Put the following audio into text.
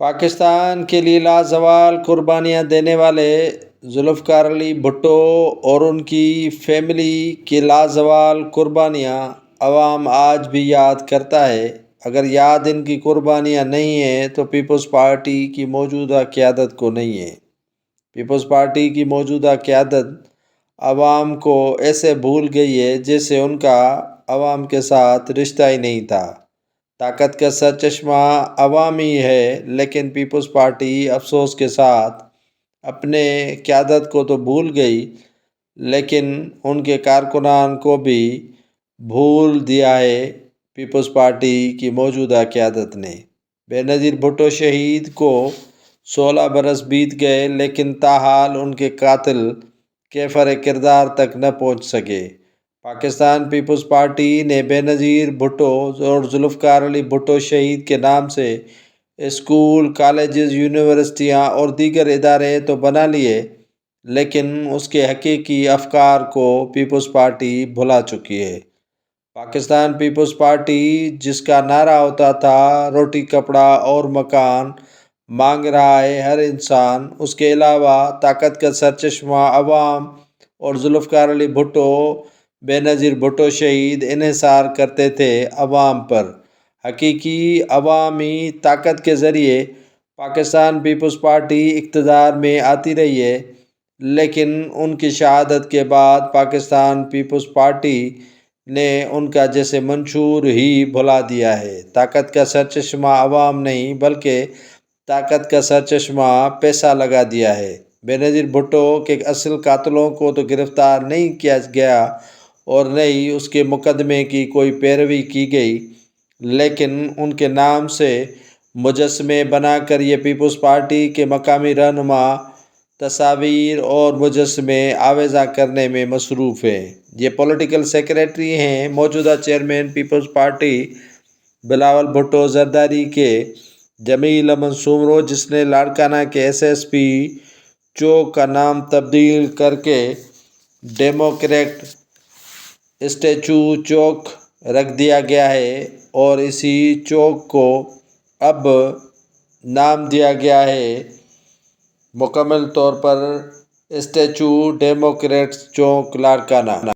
پاکستان کے لیے لازوال قربانیاں دینے والے ذوالفقار علی بھٹو اور ان کی فیملی کی لازوال قربانیاں عوام آج بھی یاد کرتا ہے۔ اگر یاد ان کی قربانیاں نہیں ہیں تو پیپلز پارٹی کی موجودہ قیادت کو نہیں ہے۔ پیپلز پارٹی کی موجودہ قیادت عوام کو ایسے بھول گئی ہے جیسے ان کا عوام کے ساتھ رشتہ ہی نہیں تھا۔ طاقت کا سرچشمہ عوام ہی ہے، لیکن پیپلز پارٹی افسوس کے ساتھ اپنے قیادت کو تو بھول گئی، لیکن ان کے کارکنان کو بھی بھول دیا ہے۔ پیپلز پارٹی کی موجودہ قیادت نے بے نظیر بھٹو شہید کو 16 برس بیت گئے، لیکن تاحال ان کے قاتل کیفر کردار تک نہ پہنچ سکے۔ پاکستان پیپلز پارٹی نے بے نظیر بھٹو اور ذوالفقار علی بھٹو شہید کے نام سے اسکول، کالجز، یونیورسٹیاں اور دیگر ادارے تو بنا لیے، لیکن اس کے حقیقی افکار کو پیپلز پارٹی بھلا چکی ہے۔ پاکستان پیپلز پارٹی جس کا نعرہ ہوتا تھا روٹی، کپڑا اور مکان مانگ رہا ہے ہر انسان، اس کے علاوہ طاقت کا سرچشمہ عوام اور ذوالفقار علی بھٹو بے نظیر بھٹو شہید انحصار کرتے تھے عوام پر۔ حقیقی عوامی طاقت کے ذریعے پاکستان پیپلز پارٹی اقتدار میں آتی رہی ہے، لیکن ان کی شہادت کے بعد پاکستان پیپلز پارٹی نے ان کا جیسے منشور ہی بھلا دیا ہے۔ طاقت کا سرچشمہ عوام نہیں بلکہ طاقت کا سرچشمہ پیسہ لگا دیا ہے۔ بے نظیر بھٹو کے اصل قاتلوں کو تو گرفتار نہیں کیا گیا اور نہ ہی اس کے مقدمے کی کوئی پیروی کی گئی، لیکن ان کے نام سے مجسمے بنا کر یہ پیپلز پارٹی کے مقامی رہنما تصاویر اور مجسمے آویزاں کرنے میں مصروف ہیں۔ یہ پولیٹیکل سیکریٹری ہیں موجودہ چیئرمین پیپلز پارٹی بلاول بھٹو زرداری کے جمیل امن سومرو، جس نے لاڑکانہ کے SSP چوک کا نام تبدیل کر کے ڈیموکریٹ اسٹیچو چوک رکھ دیا گیا ہے اور اسی چوک کو اب نام دیا گیا ہے مکمل طور پر اسٹیچو ڈیموکریٹس چوک لاڑکانہ۔